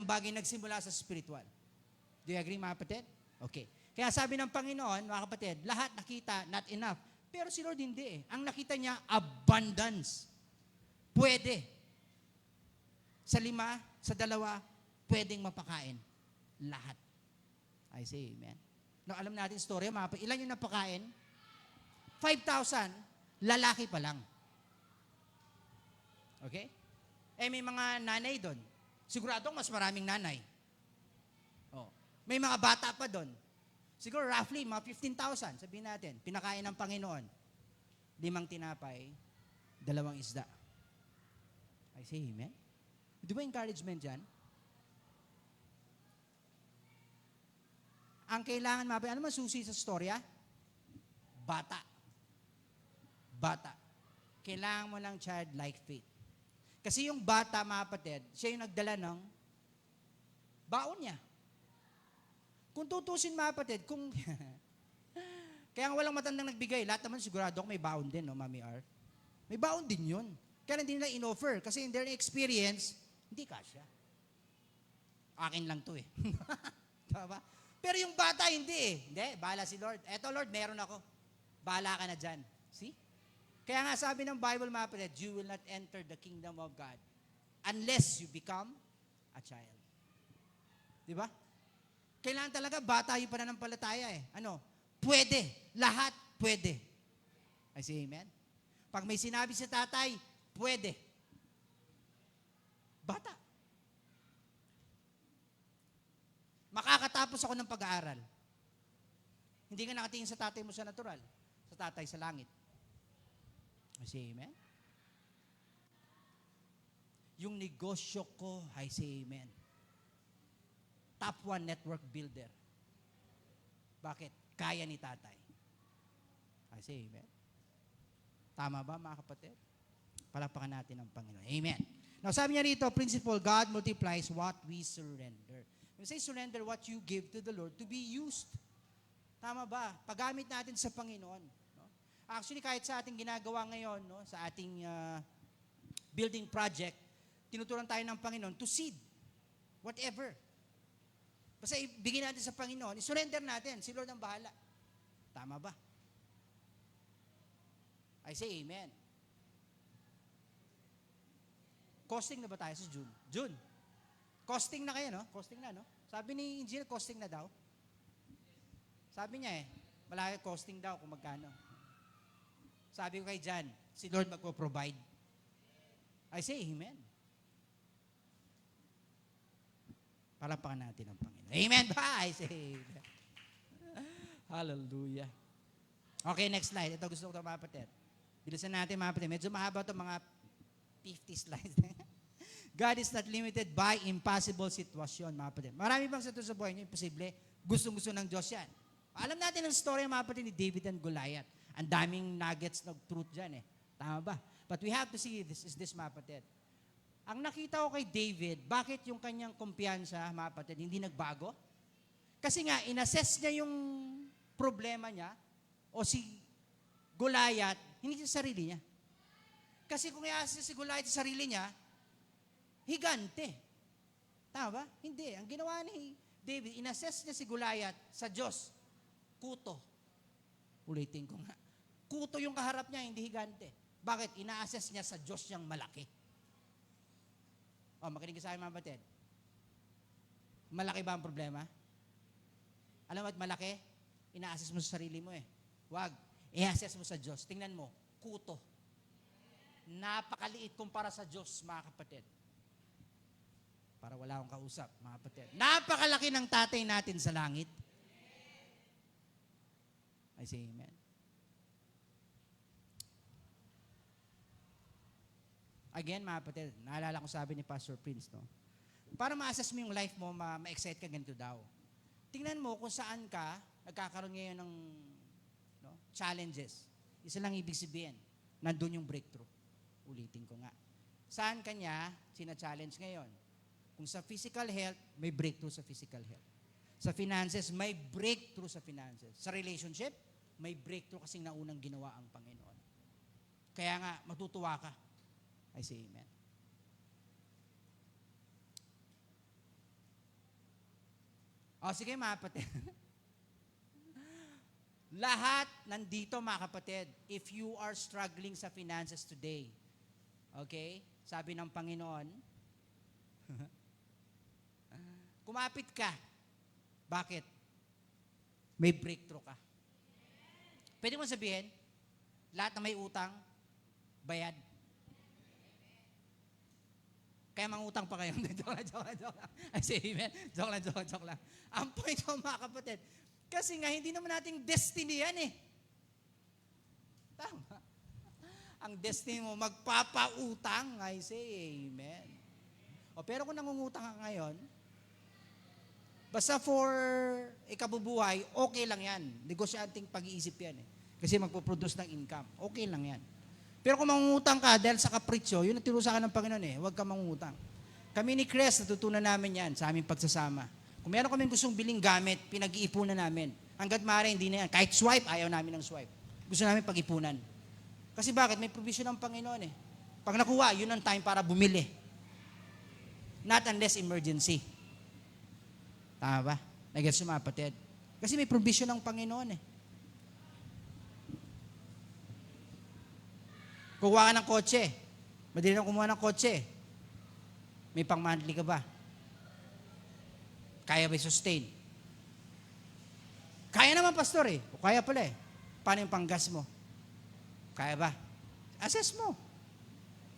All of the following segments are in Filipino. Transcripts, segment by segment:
bagay nagsimula sa spiritual. Do you agree, mga kapatid? Okay. Kaya sabi ng Panginoon, mga kapatid, lahat nakita, not enough. Pero si Lord hindi eh. Ang nakita niya, abundance. Pwede. Sa 5, sa 2, pwedeng mapakain. Lahat. I say amen. No, alam natin story, mga kapatid. Ilan yung napakain? 5,000, lalaki pa lang. Okay? May mga nanay doon. Sigurado mas maraming nanay. Oh. May mga bata pa doon. Siguro roughly, mga 15,000, sabihin natin, pinakain ng Panginoon. 5 tinapay, 2 isda. I say amen. Di ba encouragement dyan? Ang kailangan mapay, ano man susi sa storya? Bata. Bata. Kailangan mo ng childlike faith. Kasi yung bata, mga kapatid, siya yung nagdala ng baon niya. Kung tutusin, mga kapatid, kung kaya walang matandang nagbigay, lahat naman sigurado may baon din, no, Mami R? May baon din yun. Kaya hindi nila in-offer. Kasi in their experience, hindi kasya. Akin lang to eh. Tama? Pero yung bata, hindi eh. Hindi, bahala si Lord. Eto Lord, meron ako. Bahala ka na dyan. See? Kaya nga sabi ng Bible, mga kapatid, you will not enter the kingdom of God unless you become a child. Di ba? Kailangan talaga bata yung pananampalataya eh. Ano? Pwede. Lahat pwede. I say amen. Pag may sinabi si tatay, pwede. Bata. Makakatapos ako ng pag-aaral. Hindi ka nakatingin sa tatay mo sa natural. Sa tatay sa langit. I say amen. Yung negosyo ko, I say amen. Top 1 network builder. Bakit? Kaya ni tatay. I say amen. Tama ba, mga kapatid? Palakpakan natin ang Panginoon. Amen. Now, sabi niya rito, principle, God multiplies what we surrender. When we say surrender, what you give to the Lord to be used. Tama ba? Paggamit natin sa Panginoon. No? Actually, kahit sa ating ginagawa ngayon, no, sa ating building project, tinuturuan tayo ng Panginoon to seed. Whatever. Basta ibigay natin sa Panginoon, isurrender natin, si Lord ang bahala. Tama ba? I say amen. Costing na ba tayo sa June? June. Costing na kayo, no? Costing na, no? Sabi ni Engineer, costing na daw. Sabi niya malaki costing daw kung magkano. Sabi ko kay Jan, si Lord magpo-provide. I say amen. Palapakan natin ang Panginoon. Amen ba? I say amen. Hallelujah. Okay, next slide. Ito gusto ko ito, mga kapatid. Bilisan natin, mga kapatid. Medyo mahaba ito, mga 50 slides. God is not limited by impossible situation, mga kapatid. Marami bang sitwasyon sa buhay niyo, imposible. Gustong-gusto ng Diyos yan. Alam natin ang story, mga kapatid, ni David and Goliath. Ang daming nuggets ng truth dyan eh. Tama ba? But we have to see this, mga kapatid. Ang nakita ko kay David, bakit yung kanyang kumpiyansa, mga kapatid, hindi nagbago? Kasi nga, inassess niya yung problema niya, o si Goliath, hindi sa sarili niya. Kasi kung i-assess si Goliath sa sarili niya, higante. Tama ba? Hindi. Ang ginawa ni David, inassess niya si Goliath sa Diyos. Kuto. Ulitin ko nga. Kuto yung kaharap niya, hindi higante. Bakit? Ina-assess niya sa Diyos niyang malaki. Makinig ka sa akin, mga batid. Malaki ba ang problema? Alam mo at malaki? Ina-assess mo sa sarili mo eh. Wag. I-assess mo sa Diyos. Tingnan mo. Kuto. Napakaliit kumpara sa Diyos, mga kapatid. Para wala akong kausap, mga kapatid. Napakalaki ng tatay natin sa langit. I say amen. Again, mga kapatid, naalala ko sabi ni Pastor Prince, no? Para ma-assess mo yung life mo, ma-excite ka ganito daw. Tingnan mo kung saan ka nagkakaroon ngayon ng challenges. Isa lang ibig sabihin, nandun yung breakthrough. Ulitin ko nga. Saan kanya sina-challenge ngayon? Kung sa physical health, may breakthrough sa physical health. Sa finances, may breakthrough sa finances. Sa relationship, may breakthrough kasing naunang ginawa ang Panginoon. Kaya nga, matutuwa ka. I say amen. O sige mga kapatid. Lahat nandito mga kapatid, if you are struggling sa finances today, okay, sabi ng Panginoon, kumapit ka. Bakit? May breakthrough ka. Pwede mo sabihin, lahat na may utang, bayad. Kaya mangutang pa kayo. Joke lang. I say amen. Joke lang. Ang point ko mga kapatid, kasi nga hindi naman nating destiny yan eh. Tama. Ang destiny mo, magpapautang. I say amen. Pero kung nangungutang ka ngayon, basta for ikabubuhay, okay lang yan. Negosyanteng pag-iisip yan eh. Kasi magpo-produce ng income. Okay lang yan. Pero kung mangungutang ka dahil sa kapritsyo, yun ang turo sa akin ng Panginoon eh. Huwag ka mangungutang. Kami ni Chris, natutunan namin yan sa aming pagsasama. Kung meron kaming gustong biling gamit, pinag-iipunan namin. Hanggat maaari, hindi na yan. Kahit swipe, ayaw namin ng swipe. Gusto namin pag-ipunan. Kasi bakit? May provision ng Panginoon eh. Pag nakuha, yun ang time para bumili. Not unless emergency. Tama ba? Nag-gets yung mga kapatid. Kasi may provision ng Panginoon eh. Kukuha ka ng kotse. Madali lang kumuha ng kotse. May pang-monthly ka ba? Kaya ba sustain? Kaya naman, pastor eh. O kaya pala eh. Paano yung panggas mo? Kaya ba? Assess mo.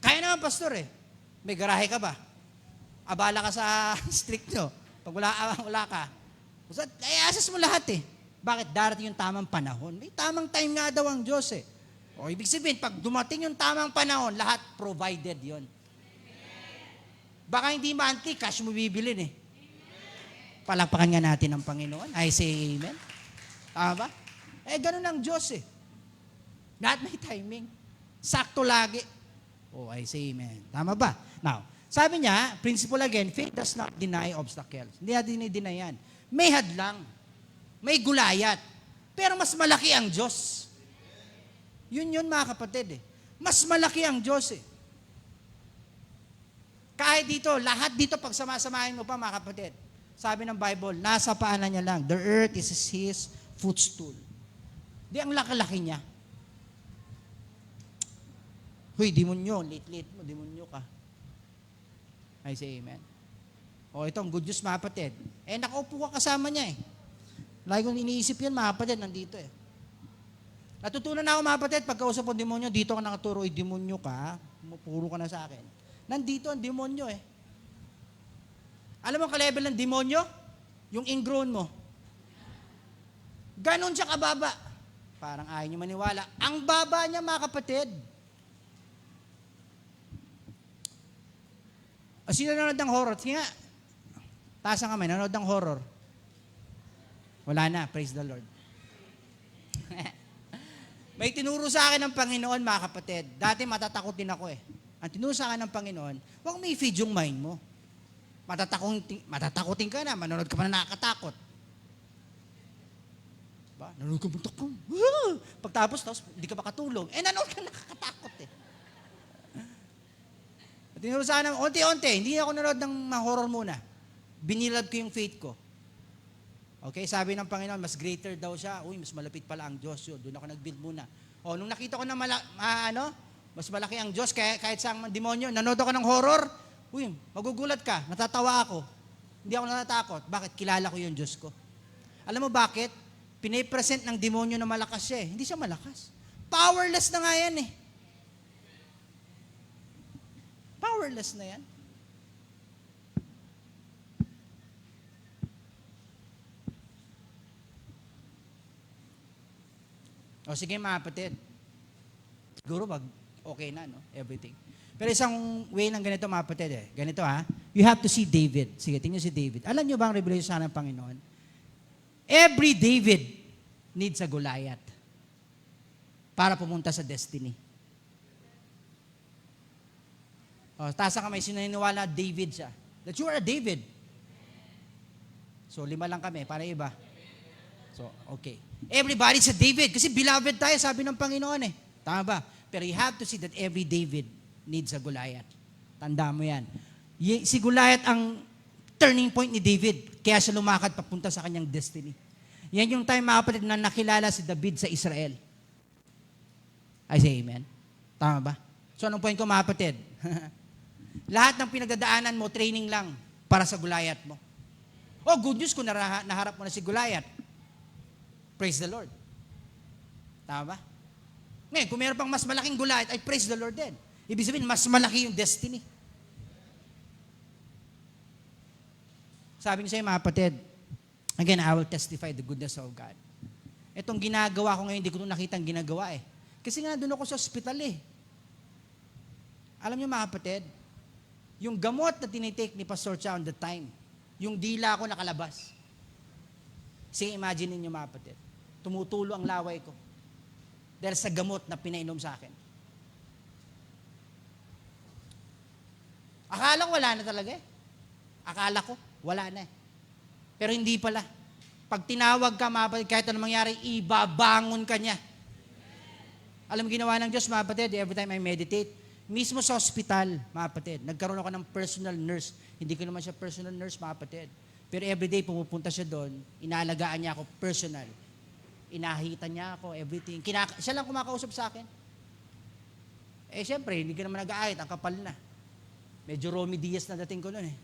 Kaya naman, pastor eh. May garahe ka ba? Abala ka sa strict nyo. Pag wala ka. Assess mo lahat eh. Bakit? Darating yung tamang panahon. May tamang time nga daw ang Diyos eh. O ibig sabihin, pag dumating yung tamang panahon, lahat provided yon. Baka hindi monthly, cash mo bibilin eh. Palakpakan nga natin ang Panginoon. I say amen. Tama ba? Ganun ang Diyos eh. Lahat may timing. Sakto lagi. I say amen. Tama ba? Now, sabi niya, principle again, faith does not deny obstacles. Hindi natin i-deny yan. May hadlang. May gulayat. Pero mas malaki ang Diyos. Yun mga kapatid eh. Mas malaki ang Diyos eh. Kahit dito, lahat dito pag samasamahin mo pa mga kapatid. Sabi ng Bible, nasa paanan niya lang. The earth is His footstool. Di ang laki-laki niya. Huy, demonyo. Late mo, demonyo ka. I say amen. Ito ang good news mga kapatid. Nakaupo ka kasama niya eh. Lagi kong iniisip yun mga kapatid, nandito eh. Natutunan na ako mga kapatid, pagkausap ng demonyo, dito ka nakaturo, demonyo ka, puro ka na sa akin. Nandito ang demonyo eh. Alam mo ka-level ng demonyo? Yung ingrown mo. Ganon siya kababa. Parang ayaw niyo maniwala. Ang baba niya mga kapatid. Sino nanonood ng horror? Sige nga. Taas ang kamay, nanonood ng horror. Wala na, praise the Lord. May tinuro sa akin ng Panginoon, mga kapatid. Dati matatakot din ako eh. Ang tinuro sa akin ng Panginoon, huwag may feed yung mind mo. Matatakotin ka na, manonood ka pa na nakakatakot. Ba? Nanonood ka pa takot. Pagtapos, hindi ka makatulog. Nanonood ka nakakatakot eh. At tinuro sa akin, unti-unti, hindi ako nanonood ng mga horror muna. Binilad ko yung faith ko. Okay, sabi ng Panginoon, mas greater daw siya. Mas malapit pala ang Diyos yun. Doon ako nag-build muna. Nung nakita ko na mas malaki ang Diyos kahit sa demonyo, nanood ako ng horror, magugulat ka, natatawa ako. Hindi ako natatakot. Bakit? Kilala ko yung Diyos ko. Alam mo bakit? Pinipresent ng demonyo na malakas siya eh. Hindi siya malakas. Powerless na nga yan eh. Powerless na yan. Sige mga kapatid. Siguro okay na, no? Everything. Pero isang way ng ganito mga kapatid eh. Ganito ha. You have to see David. Sige, tingnan si David. Alam niyo ba ang revelation sa ng Panginoon? Every David needs a Goliath para pumunta sa destiny. Taas ang kamay, sinaniniwala David siya. That you are a David. So, 5 lang kami, para iba. So, okay. Everybody's a David. Kasi beloved tayo, sabi ng Panginoon eh. Tama ba? Pero you have to see that every David needs a Goliath. Tanda mo yan. Si Goliath ang turning point ni David. Kaya siya lumakad papunta sa kanyang destiny. Yan yung time, mga kapatid, na nakilala si David sa Israel. I say amen. Tama ba? So anong point ko, mga kapatid? Lahat ng pinagdadaanan mo, training lang para sa Goliath mo. Oh, good news kung naharap mo na si Goliath. Praise the Lord. Tama ba? Ngayon, kung meron pang mas malaking Goliath, ay praise the Lord din. Ibig sabihin, mas malaki yung destiny. Sabi ko sa'yo, mga kapatid, again, I will testify the goodness of God. Itong ginagawa ko ngayon, hindi ko ito nakitang ginagawa eh. Kasi nga, doon ako sa ospital eh. Alam niyo, mga kapatid, yung gamot na tinitake ni Pastor Cha on the time, yung dila ko nakalabas. Sige, imagine niyo, mga kapatid, tumutulo ang laway ko dahil sa gamot na pinainom sa akin. Akala ko wala na talaga eh. Akala ko, wala na eh. Pero hindi pala. Pag tinawag ka, mga kapatid, kahit anong mangyari, ibabangon ka niya. Alam mo ginawa ng Diyos, mga kapatid, every time I meditate, mismo sa hospital, mga kapatid, nagkaroon ako ng personal nurse. Hindi ko naman siya personal nurse, mga kapatid. Pero everyday pumupunta siya doon, inaalagaan niya ako personal. Inahita niya ako, everything. Siya lang kumakausap sa akin. Eh, syempre, hindi ka naman nag-aahit, ang kapal na. Medyo Romy Diaz na dating ko noon eh.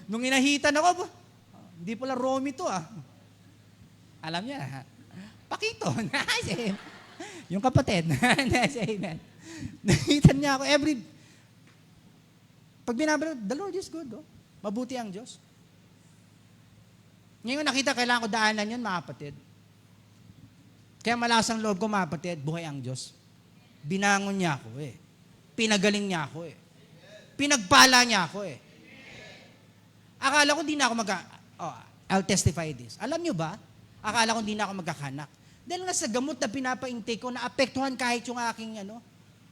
nung inahitan ako, hindi pala Romy to ah. Alam niya, Pakito. Yung kapatid. Amen. Nahitan niya ako pag binabalo, the Lord is good. Oh. Mabuti ang Diyos. Ngayon nakita, kailangan ko daanan yun, mga kapatid. Kaya malakas ang loob ko, mga kapatid, buhay ang Diyos. Binangon niya ako eh. Pinagaling niya ako eh. Pinagpala niya ako eh. Akala ko di na ako I'll testify this. Alam niyo ba? Akala ko di na ako magkakanak. Dahil nga sa gamot na pinapaintake ko, naapektuhan kahit yung aking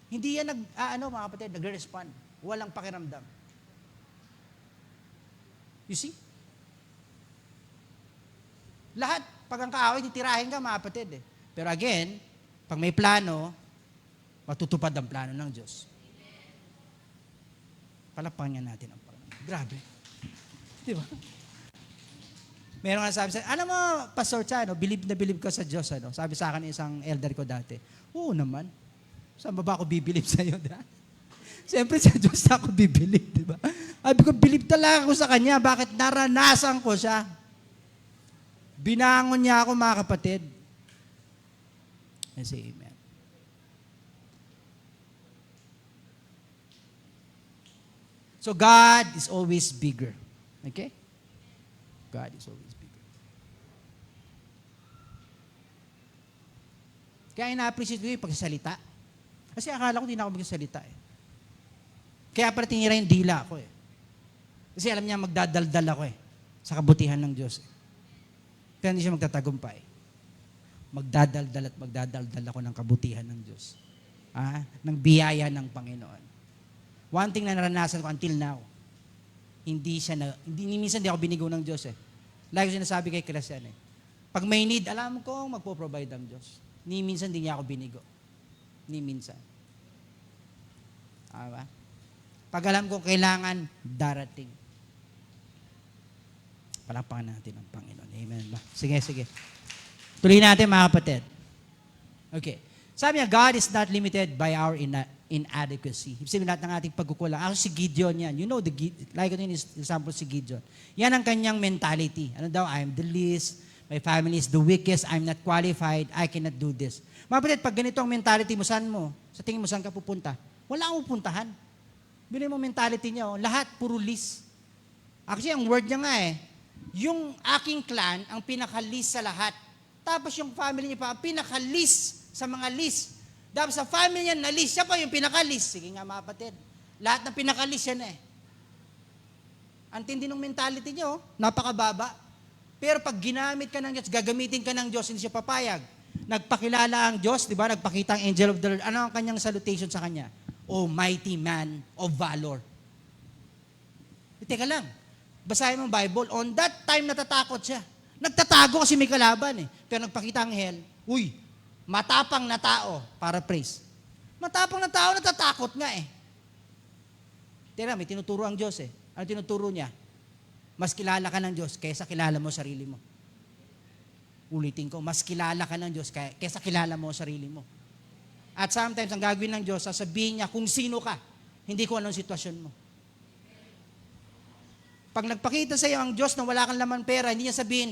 hindi yan mga kapatid, nagre-respond. Walang pakiramdam. You see? Lahat, pag ang kaaway, titirahin ka, mga kapatid eh. Pero again, pag may plano, matutupad ang plano ng Diyos. Palakpakan natin ang Panginoon. Grabe. Di ba? Meron nga sabi sa ano mo, Pastor Cha, believe na believe ka sa Diyos. Sabi sa akin isang elder ko dati, oo naman. Saan ba ako bibilib sa iyo? Siyempre sa Diyos ako bibilib, di ba? Sabi ko, believe talaga ako sa Kanya. Bakit? Naranasan ko siya. Binangon niya ako, mga kapatid. I say amen. So God is always bigger. Okay? God is always bigger. Kaya ina-appreciate ko yung pagsasalita. Kasi akala ko hindi na ako magsasalita eh. Kaya pala tinira yung dila ko eh. Kasi alam niya magdadaldal ako eh. Sa kabutihan ng Diyos eh. Kaya hindi siya magtatagumpay. Magdadaldal at magdadaldal ako ng kabutihan ng Diyos. Ng biyaya ng Panginoon. One thing na naranasan ko until now, minsan di ako binigo ng Diyos eh. Like ko sinasabi kay Christian eh. Pag may need, alam ko magpo-provide ang Diyos. Ni minsan di niya ako binigo. Ni minsan. Diba? Pag alam ko kailangan, darating. Palakpakan natin ang Panginoon. Amen ba? Sige. Tuloy natin, mga kapatid. Okay. Sabi niya, God is not limited by our inadequacy. Ibig sabihin lahat ng ating pagkukulang. Ako si Gideon yan. You know, like ito yung example si Gideon. Yan ang kanyang mentality. Ano daw? I'm the least. My family is the weakest. I'm not qualified. I cannot do this. Mga kapatid, pag ganito ang mentality mo, saan mo? Sa tingin mo, saan ka pupunta? Wala kang pupuntahan. Bilhin mo mentality niya, lahat puro list. Actually, ang word niya nga yung aking clan, ang pinaka-list sa lahat. Tapos yung family niya pa, ang pinaka-list sa mga list. Tapos sa family niya na list, siya pa yung pinaka-list. Sige nga mga kapatid, lahat ng pinaka-list yan Ang tindi ng mentality niyo, napakababa. Pero pag ginamit ka ng Diyos, gagamitin ka ng Diyos, hindi siya papayag. Nagpakilala ang Diyos, di ba? Nagpakita ang angel of the Lord. Ano ang kanyang salutation sa kanya? O mighty man of valor. Teka lang, basahin mo ang Bible. On that time, natatakot siya. Nagtatago kasi may kalaban Pero nagpakita ang hell, matapang na tao, para praise. Matapang na tao, natatakot nga Tira, may tinuturo ang Diyos eh. Ano tinuturo niya? Mas kilala ka ng Diyos kaysa kilala mo sarili mo. Ulitin ko, mas kilala ka ng Diyos kaysa kilala mo sarili mo. At sometimes, ang gagawin ng Diyos, sasabihin niya kung sino ka, hindi kung anong sitwasyon mo. Pag nagpakita sa iyo ang Diyos na wala kang laman pera, hindi niya sabihin,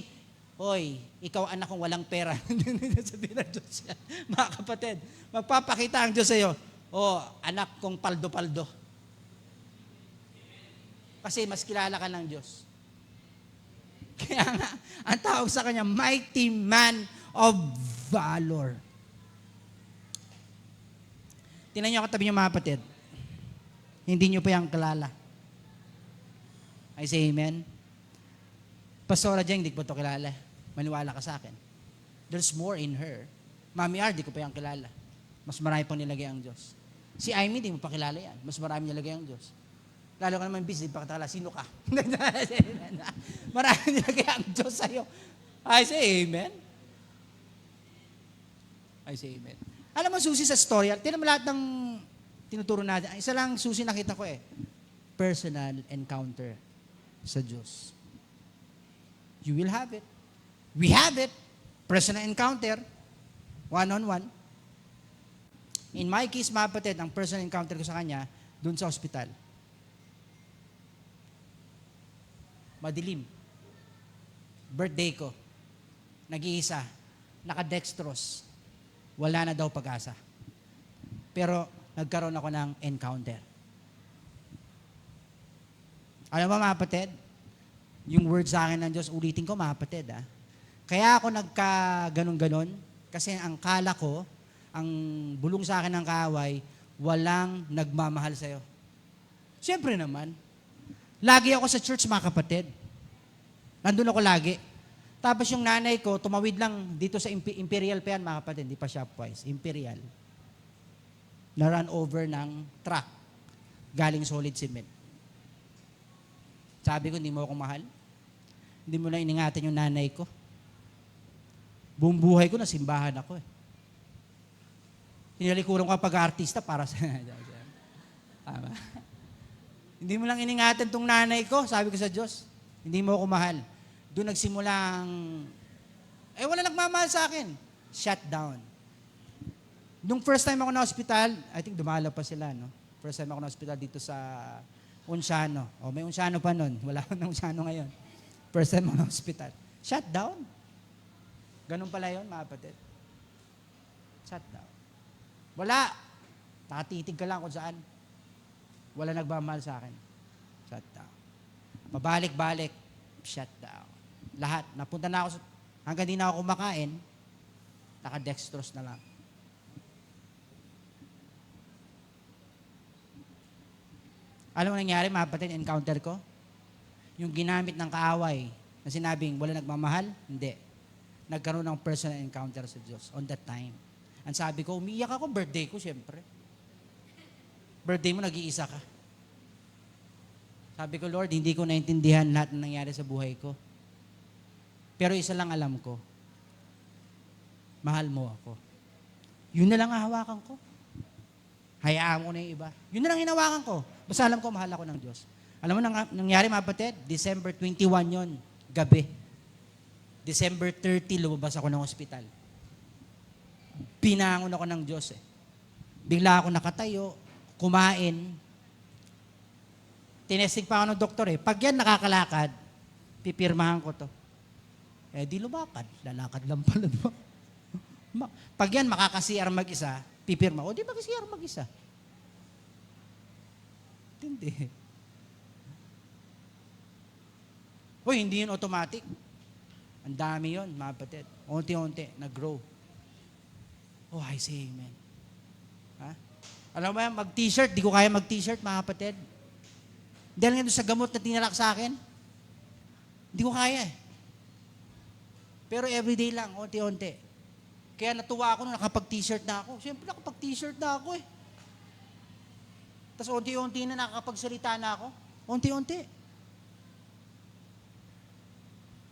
hoy, ikaw anak kong walang pera. Hindi niya sabihin ng Diyos yan. Mga kapatid, magpapakita ang Diyos sa iyo, anak kong paldo-paldo. Kasi mas kilala ka ng Diyos. Kaya nga, ang tawag sa kanya, mighty man of valor. Tingnan niyo katabi niyo mga kapatid. Hindi niyo pa yung kilala. I say amen. Pastora Jeng, di ko pa ito kilala. Maniwala ka sa akin. There's more in her. Mami R, di ko pa yung kilala. Mas marami pang nilagay ang Diyos. Si Amy, di mo pa kilala yan. Mas marami nilagay ang Diyos. Lalo ka naman busy, di pa kilala. Sino ka? Marami nilagay ang Diyos sa'yo. I say amen. I say amen. Alam mo, susi sa story, tinan mo lahat ng tinuturo natin. Isa lang susi nakita ko personal encounter sa Diyos. You will have it. We have it. Personal encounter. One-on-one. In my case, mga kapatid, ang personal encounter ko sa kanya, dun sa hospital. Madilim. Birthday ko. Nag-iisa. Naka-dextrose. Wala na daw pag-asa. Pero nagkaroon ako ng encounter. Alam mo mga kapatid, yung word sa akin ng Diyos, ulitin ko mga kapatid. Kaya ako nagka-ganon-ganon, kasi ang kala ko, ang bulong sa akin ng kaaway, walang nagmamahal sa'yo. Siyempre naman. Lagi ako sa church mga kapatid. Nandun ako lagi. Tapos yung nanay ko, tumawid lang dito sa Imperial pa yan, mga kapatid, hindi pa Shopwise, Imperial. Na-run over ng truck, galing solid cement. Sabi ko, hindi mo ako mahal. Hindi mo lang iningatan yung nanay ko. Buong buhay ko, nasimbahan ako Hinalikuran ko pag-artista para sa... Tama. Hindi mo lang iningatan tong nanay ko, sabi ko sa Diyos, hindi mo ako mahal. Doon nagsimulang, wala nagmamahal sa akin. Shut down. Nung first time ako na hospital, I think dumalaw pa sila, no? First time ako na hospital dito sa Unciano. May Unciano pa nun. Wala na Unciano ngayon. First time ako na hospital. Shut down. Ganun pala yun, mga kapatid. Shut down. Wala. Nakatitig ka lang kung saan. Wala nagmamahal sa akin. Shut down. Pabalik-balik. Shut down. Lahat. Napunta na ako hanggang di na ako kumakain, naka-dextrose na lang. Alam mo nangyari, mga kapatid, encounter ko? Yung ginamit ng kaaway na sinabing wala nagmamahal, hindi. Nagkaroon ng personal encounter sa Diyos on that time. Ang sabi ko, umiiyak ako, birthday ko, siyempre. Birthday mo, nag-iisa ka. Sabi ko, Lord, hindi ko naintindihan lahat ng nangyari sa buhay ko. Pero isa lang alam ko, mahal mo ako. Yun na lang ang hawakan ko. Hayaan mo na yung iba. Yun na lang hinawakan ko. Basta alam ko, mahal ako ng Diyos. Alam mo, nangyari mga kapatid, December 21 yon, gabi. December 30, lumabas ako ng ospital. Pinangon ako ng Diyos Bigla ako nakatayo, kumain. Tinesting pa ako ng doktor Pag yan nakakalakad, pipirmahan ko to. Di lumakad. Lalakad lang pala. Pag yan makaka-CR mag-isa, pipirma. Di mag-CR mag-isa. Hindi. Hindi yun automatic. Ang dami yun, mga kapatid. Unti-unti, nag-grow. I say amen. Alam mo yan, mag-t-shirt. Di ko kaya mag-t-shirt, mga kapatid. Dahil nga doon sa gamot na tinalak sa akin, hindi ko kaya Pero everyday lang, unti-unti. Kaya natuwa ako nung nakapag-t-shirt na ako. Siyempre, nakapag-t-shirt na ako Tapos unti-unti na nakakapagsalita na ako. Unti-unti.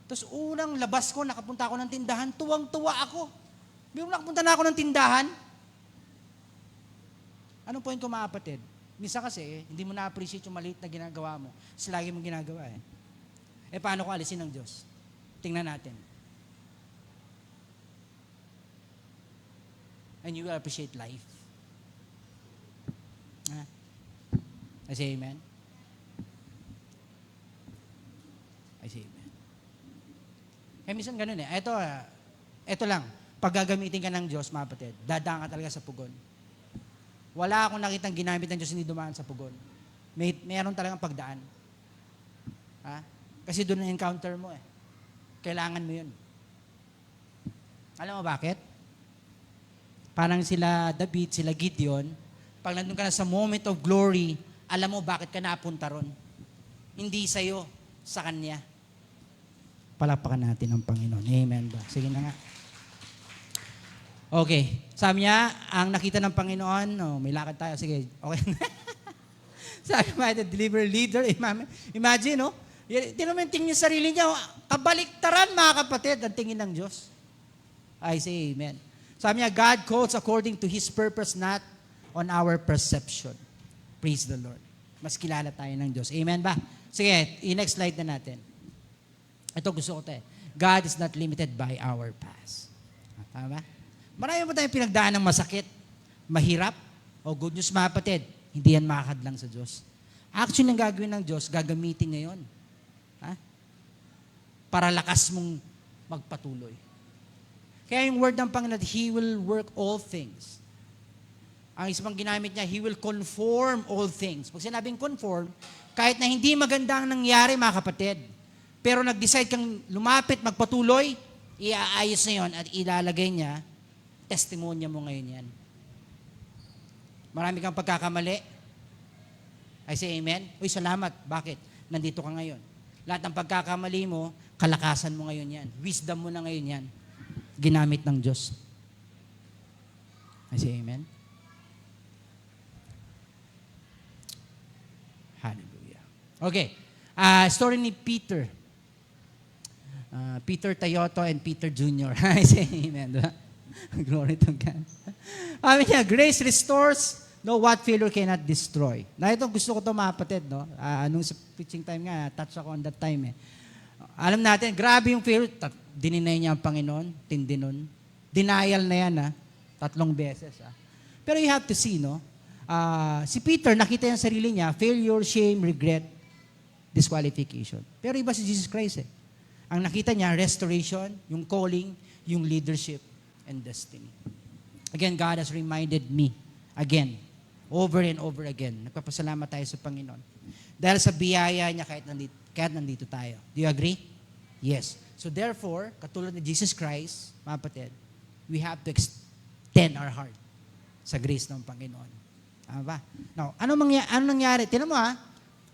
Tapos unang labas ko, nakapunta ako ng tindahan, tuwang-tuwa ako. Biro nakapunta na ako ng tindahan. Anong point ko, mga kapatid? Minsan kasi, hindi mo na-appreciate yung maliit na ginagawa mo. Kasi lagi mong ginagawa eh. Paano ko alisin ng Diyos? Tingnan natin. And you will appreciate life. I say amen. I say amen. Minsan ganun eh. Ito lang. Pag gagamitin ka ng Diyos, mga kapatid, dadaan ka talaga sa pugon. Wala akong nakitang ginamit ng Diyos hindi dumaan sa pugon. Mayroon talagang pagdaan. Kasi doon na-encounter mo eh. Kailangan mo yun. Alam mo bakit? Parang sila David, sila Gideon, pag nandun ka na sa moment of glory, alam mo bakit ka napunta ron. Hindi sa'yo, sa Kanya. Palakpakan natin ang Panginoon. Amen ba? Sige na nga. Okay. Sabi niya, ang nakita ng Panginoon, may lakad tayo. Sige, okay. Sabi mo, the delivery leader, imagine, no? Tinamang tingin yung sarili niya, kabaliktaran mga kapatid, ang tingin ng Diyos. I say amen. Sabi niya, God calls according to His purpose, not on our perception. Praise the Lord. Mas kilala tayo ng Diyos. Amen ba? Sige, i-next slide na natin. Ito gusto ko tayo. God is not limited by our past. Tama ba? Marami mo tayong pinagdaan ng masakit, mahirap, o good news mga kapatid, hindi yan makakadlang sa Diyos. Actually, ang gagawin ng Diyos, gagamitin niya yun. Para lakas mong magpatuloy. Kaya yung word ng Panginoon, He will work all things. Ang isang ginamit niya, He will conform all things. Pag sinabing conform, kahit na hindi maganda ang nangyari, mga kapatid, pero nag-decide kang lumapit, magpatuloy, iaayos na yun at ilalagay niya, testimonya mo ngayon yan. Marami kang pagkakamali. I say amen. Uy, salamat. Bakit? Nandito ka ngayon. Lahat ng pagkakamali mo, kalakasan mo ngayon yan. Wisdom mo na ngayon yan. Ginamit ng Diyos. I say amen. Hallelujah. Okay. Story ni Peter. Peter Tayoto and Peter Jr. I say amen. Diba? Glory to God. Sabi niya, grace restores what failure cannot destroy. Na ito, gusto ko ito mga kapatid, no? Nung sa preaching time nga, touch ako on that time eh. Alam natin, grabe yung failure. Dininay niya ang Panginoon, tindi nun. Denial na yan, 3 beses. Pero you have to see, no? Si Peter, nakita yung sarili niya, failure, shame, regret, disqualification. Pero iba si Jesus Christ eh. Ang nakita niya, restoration, yung calling, yung leadership, and destiny. Again, God has reminded me, again, over and over again. Nagpapasalamat tayo sa Panginoon. Dahil sa biyaya niya kahit nandito tayo. Do you agree? Yes. So therefore, katulad ni Jesus Christ, mga kapatid, we have to extend our heart sa grace ng Panginoon. Tama ba? Now, ano nangyari? Tingnan mo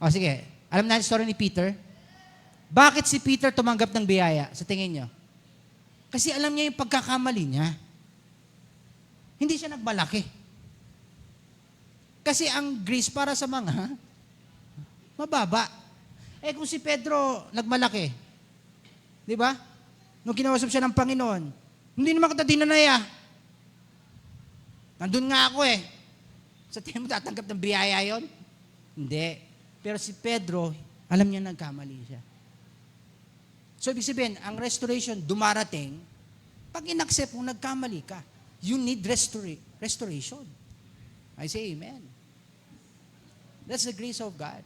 sige, alam natin story ni Peter. Bakit si Peter tumanggap ng biyaya sa tingin niyo? Kasi alam niya yung pagkakamali niya. Hindi siya nagmalaki. Kasi ang grace para sa mga mababa. Kung si Pedro nagmalaki, di ba? Nung kinausap siya ng Panginoon, hindi naman kita dinanaya. Nandun nga ako eh. Sa tingin mo tatanggap ng biyaya yon? Hindi. Pero si Pedro, alam niya nagkamali siya. So, ibig sabihin, ang restoration dumarating pag inaccept mo nagkamali ka. You need restoration. I say amen. That's the grace of God.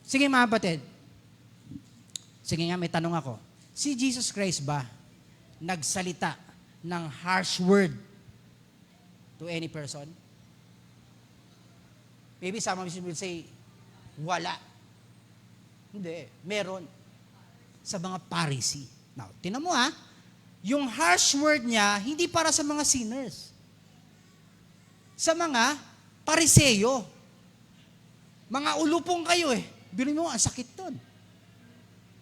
Sige mga kapatid. Sige nga, may tanong ako. Si Jesus Christ ba nagsalita ng harsh word to any person? Maybe some of you will say, wala. Hindi, meron. Sa mga Pharisee. Now, tinan mo yung harsh word niya, hindi para sa mga sinners. Sa mga Pariseo. Mga ulupong kayo eh. Biro mo, ang sakit ton.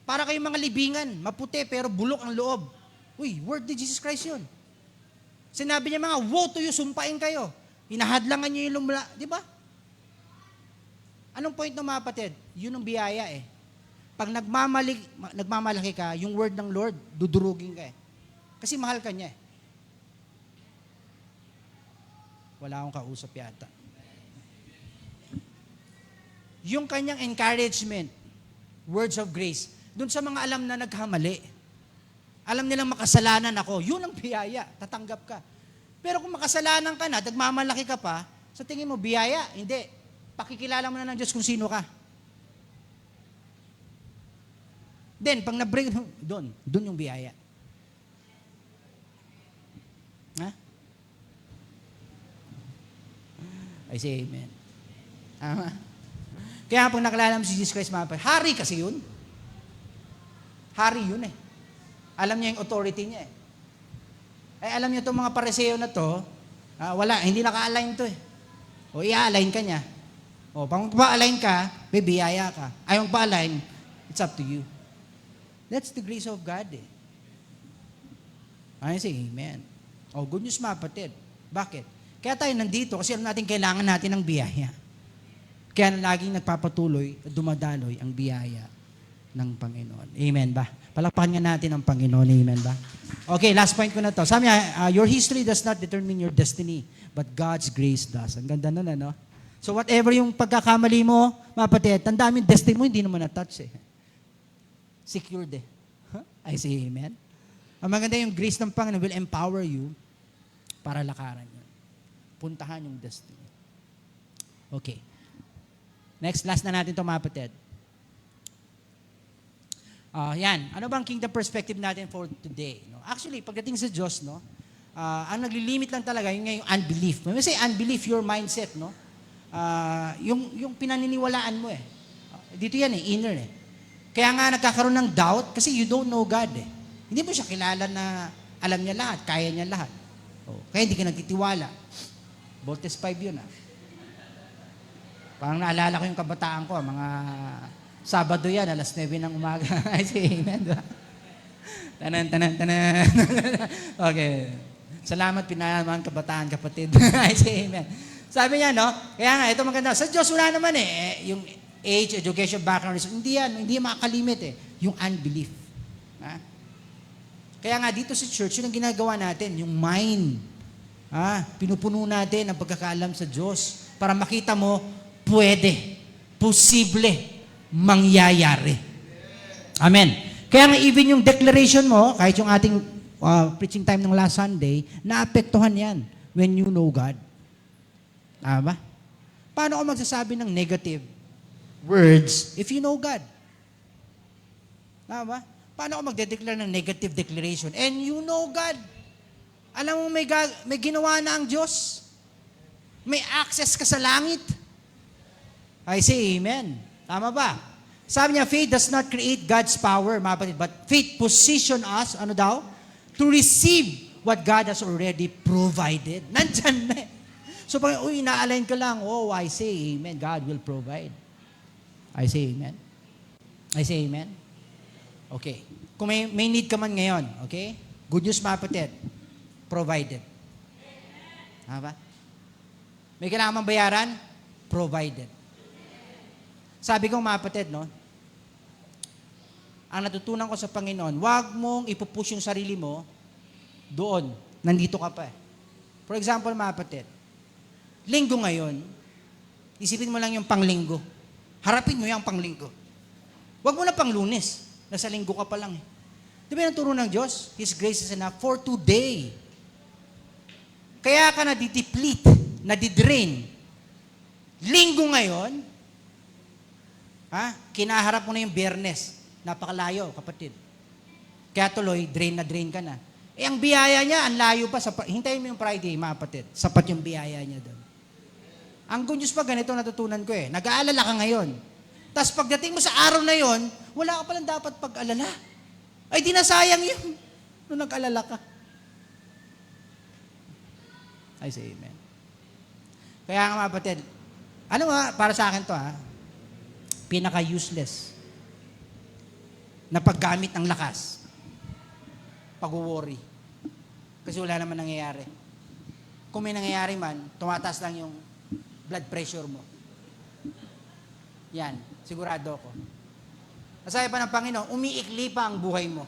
Para kayong mga libingan, maputi pero bulok ang loob. Uy, word ni Jesus Christ yun. Sinabi niya mga, woe to you, sumpain kayo. Hinahadlangan niyo yung lumula. Di ba? Anong point ng mga kapatid? Yun ang biyaya eh. Pag nagmamalaki ka, yung word ng Lord, dudurugin ka eh. Kasi mahal ka niya eh. Wala akong kausap yata. yung kanyang encouragement, words of grace, dun sa mga alam na nagkamali. Alam nilang makasalanan ako, yun ang biyaya, tatanggap ka. Pero kung makasalanan ka na, nagmamalaki ka pa, sa tingin mo, biyaya? Hindi. Pakikilala mo na ng Diyos kung sino ka. Then, pag na-break, doon yung biyaya. Ha? I say amen. Tama? Kaya pag nakilala mo si Jesus Christ, hari kasi yun. Hari yun eh. Alam niya yung authority niya eh. Alam niyo itong mga pariseo na to, wala, hindi naka-align to eh. O i-align ka niya. O pag pa-align ka, may biyaya ka. Ayaw pa-align, it's up to you. That's the grace of God eh. I say amen. O good news mga kapatid. Bakit? Kaya tayo nandito kasi alam natin kailangan natin ng biyaya. Kaya laging nagpapatuloy at dumadaloy ang biyaya ng Panginoon. Amen ba? Palakpakan nga natin ang Panginoon. Amen ba? Okay, last point ko na to. Sabi niya, your history does not determine your destiny, but God's grace does. Ang ganda nun, ano? So whatever yung pagkakamali mo, mga kapatid, tandaan mo yung destiny mo, hindi naman na-touch eh. Secured eh. I say amen. Ang maganda yung grace ng Panginoon will empower you para lakaran yun. Puntahan yung destiny. Okay. Next, last na natin ito mga kapatid. Yan. Ano bang kingdom perspective natin for today? No? Actually, pagdating sa Diyos, no, ang naglilimit lang talaga yung unbelief. When we say unbelief, your mindset, no? Yung pinaniniwalaan mo eh. Dito yan eh, inner eh. Kaya nga nagkakaroon ng doubt kasi you don't know God eh. Hindi mo siya kilala na alam niya lahat, kaya niya lahat. Kaya hindi ka nagtitiwala. Voltes 5 yun ah. Parang naalala ko yung kabataan ko, mga Sabado yan, alas 9 ng umaga. I say amen. Tanan. Okay. Salamat, pinalaman kabataan, kapatid. I say amen. Sabi niya, no? Kaya nga, ito maganda. Sa Diyos, wala naman eh. Yung age, education, background, hindi yan. Hindi makakalimit eh. Yung unbelief. Ha? Kaya nga, dito sa church, yun ang ginagawa natin, yung mind. Pinupuno natin ang pagkakaalam sa Diyos para makita mo, pwede, posible, mangyayari. Amen. Kaya nga even yung declaration mo, kahit yung ating preaching time ng last Sunday, naapektuhan yan when you know God. Tama? Paano ako magsasabi ng negative words if you know God? Tama? Paano ako magde-declare ng negative declaration and you know God? Alam mo may ginawa na ang Diyos. May access ka sa langit. I say amen. Tama ba? Sabi niya, faith does not create God's power, mga kapatid, but faith position us, ano daw? To receive what God has already provided. Nandyan na eh. So pag ina-align ka lang, I say amen, God will provide. I say amen. I say amen. Okay. Kung may need ka man ngayon, okay? Good news, mga kapatid. Provided. Tama ba? May kailangan bayaran? Provided. Sabi ko mga kapatid, no? Ang natutunan ko sa Panginoon, huwag mong ipupush yung sarili mo doon. Nandito ka pa eh. For example, mga kapatid, linggo ngayon, isipin mo lang yung panglinggo. Harapin mo yung panglinggo. Huwag mo na pang Lunes. Nasa linggo ka pa lang eh. Di ba yung turo ng Diyos? His grace is enough for today. Kaya ka nadideplete, nadidrain. Linggo ngayon, kinaharap mo na yung Biyernes. Napakalayo, kapatid. Kaya tuloy, drain na drain ka na. Ang biyaya niya, ang layo pa. Hintayin mo yung Friday, mga kapatid. Sapat yung biyaya niya doon. Ang good news pa, ganito natutunan ko eh. Nag-aalala ka ngayon. Tapos pagdating mo sa araw na yon, wala ka palang dapat pag-alala. Ay, di na sayang yun. Nung nag-alala ka. I say amen. Kaya nga mga kapatid, ano nga, para sa akin to pinaka-useless na paggamit ng lakas. Pag-worry. Kasi wala naman nangyayari. Kung may nangyayari man, tumataas lang yung blood pressure mo. Yan, sigurado ako. Sabi pa ng Panginoon, umiikli pa ang buhay mo.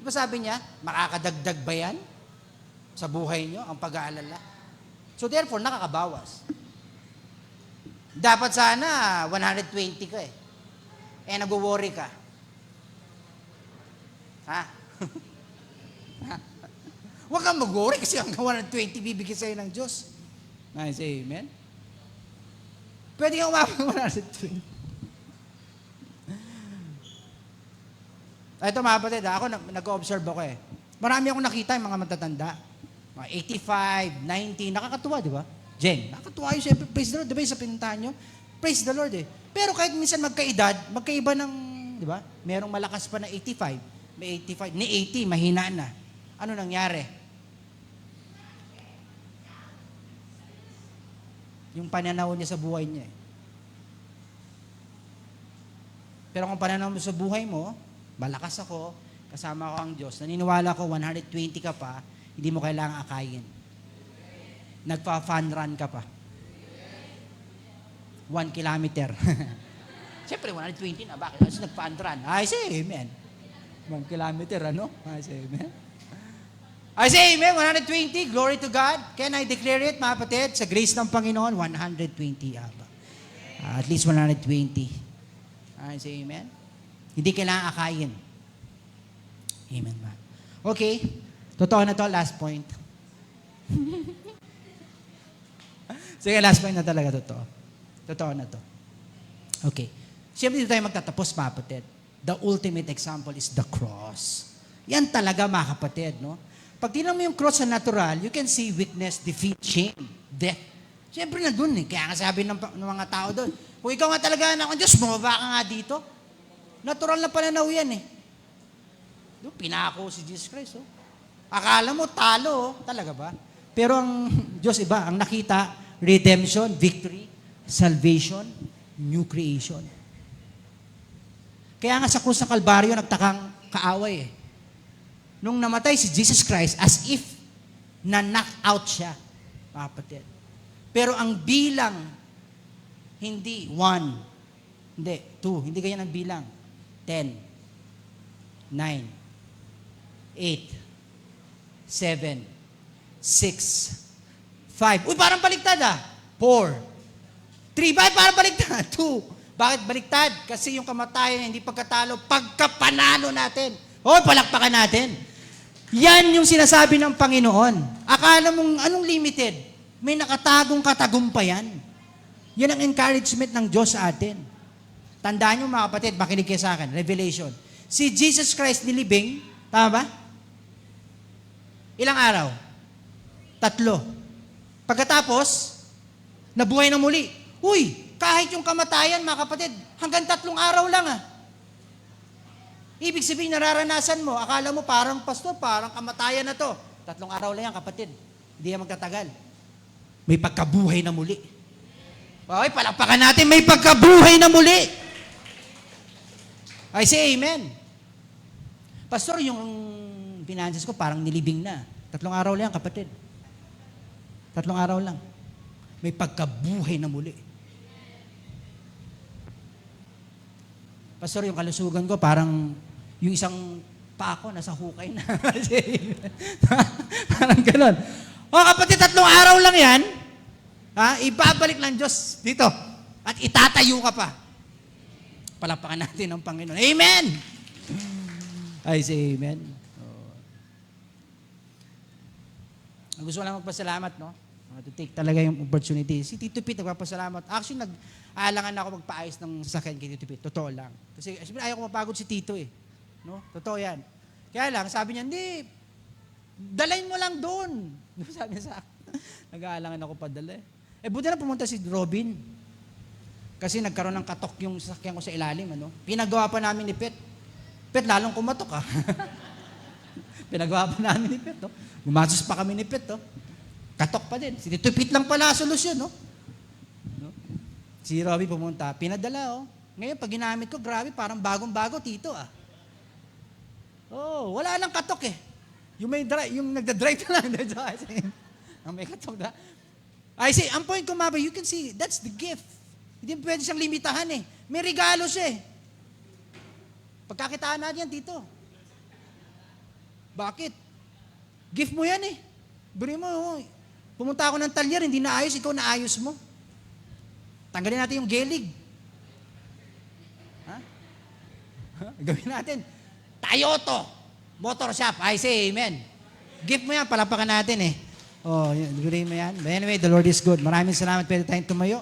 Diba sabi niya, makakadagdag ba yan sa buhay niyo, ang pag-aalala? So therefore, nakakabawas. Dapat sana 120 ka eh. Eh, nag-worry ka. Ha? Huwag kang mag-worry kasi hanggang 120 bibigyan sa'yo ng Diyos. Nice, amen? Pwede kang umabot ng 120. Ito mga kapatid, ako nag-observe ako eh. Marami akong nakita yung mga matatanda. Mga 85, 90, nakakatuwa, di ba? Jen, nakakatuwa yun siyempre, praise the Lord, di ba yung sa pinuntahan nyo? Praise the Lord eh. Pero kahit minsan magkaedad, magkaiba ng, di ba? Merong malakas pa na 85, may 85, ni 80, mahina na. Ano nangyari? Yung pananaw niya sa buhay niya eh. Pero kung pananaw mo sa buhay mo, malakas ako, kasama ko ang Diyos, naniniwala ko 120 ka pa, hindi mo kailangang akayin. Nagpa-fun run ka pa. 1 kilometer. Siyempre, 120 na. Bakit? Kasi nag-fun run. I say amen. 1 kilometer, ano? I say amen. I say amen, 120. Glory to God. Can I declare it, mga kapatid? Sa grace ng Panginoon, 120 aba. At least 120. I say amen. Hindi kailangan akayin. Amen ba? Okay. Totoo na to, last point. Sige, last point na talaga totoo. Totoo na to. Okay. Siyempre dito tayo magtatapos, mga kapatid. The ultimate example is the cross. Yan talaga, mga kapatid, no? Pag tingnan mo yung cross sa natural, you can see weakness, defeat, shame, death. Siyempre na dun eh. Kaya nga sabi ng mga tao doon, kung ikaw nga talaga anak ng Diyos, bumaba ka nga dito. Natural na pananaw yan eh. Doon, pinako si Jesus Christ. Oh. Akala mo, talo. Oh. Talaga ba? Pero ang Diyos iba, ang nakita, redemption, victory, salvation, new creation. Kaya nga sa krus ng Kalbaryo, nagtakang kaaway eh. Nung namatay si Jesus Christ, as if na-knock out siya, mga kapatid. Pero ang bilang, hindi 1, hindi 2, hindi ganyan ang bilang. 10, 9, 8, 7, 6, 5. Uy, parang baliktad 4, 3, bakit parang baliktad? 2. Bakit baliktad? Kasi yung kamatayan, hindi pagkatalo, pagkapanalo natin. Hoy, palakpakan natin. Yan yung sinasabi ng Panginoon. Akala mong anong limited? May nakatagong katagumpayan. Yan ang encouragement ng Diyos sa atin. Tandaan nyo mga kapatid, makinig kayo sa akin. Revelation. Si Jesus Christ nilibing, tama ba? Ilang araw? 3. Pagkatapos, nabuhay na muli. Uy, kahit yung kamatayan mga kapatid, hanggang 3 araw lang Ibig sabihin, nararanasan mo, akala mo parang pastor, parang kamatayan na to. 3 araw lang yan, kapatid. Hindi yan magtatagal. May pagkabuhay na muli. Okay, palakpakan natin, may pagkabuhay na muli. I say amen. Pastor, yung finances ko parang nilibing na. 3 araw lang, kapatid. 3 araw lang. May pagkabuhay na muli. Pastor, yung kalusugan ko parang yung isang pa ako nasa hukay na. Parang gano'n. O kapatid, 3 araw lang yan. Ibabalik ng Diyos dito. At itatayo ka pa. Palakpakan natin ang Panginoon. Amen! I say amen. Gusto ko lang magpasalamat, no? To take talaga yung opportunity. Si Tito Pete, nagpapasalamat. Actually, nag-aalangan ako magpaayos ng sasakyan kay Tito Pete. Totoo lang. Kasi ayaw ko mapagod si Tito eh. No? Totoo yan. Kaya lang, sabi niya, hindi, dalayin mo lang doon. Sabi niya sa akin, nag-aalangan ako padala eh. Buti na pumunta si Robin. Kasi nagkaroon ng katok yung sasakyan ko sa ilalim. Ano? Pinagawa pa namin ni Pete. Pete, lalong kumatok Pinagawa pa namin ni Pete. No? Gumasos pa kami ni Pete. Katok pa din. Si Tito Pete lang pala solusyon, no? Si Robby pumunta, pinadala, Ngayon, pag ginamit ko, grabe, parang bagong-bago, Tito, wala nang katok, Yung nagda-drive na lang. Ang may katok na. I say, ang point ko, Maba, you can see, that's the gift. Hindi pwede siyang limitahan, May regalo siya, Pagkakitaan natin yan, Tito. Bakit? Gift mo yan, Buri mo, pumunta ako ng talyer, hindi naayos, ikaw naayos mo. Tanggalin natin yung gelig. Ha? Gawin natin. Toyota Motor Shop. I say amen. Gift mo yan, palapakan natin eh. Oh, gawin mo yan. But anyway, the Lord is good. Maraming salamat. Pwede tayong tumayo.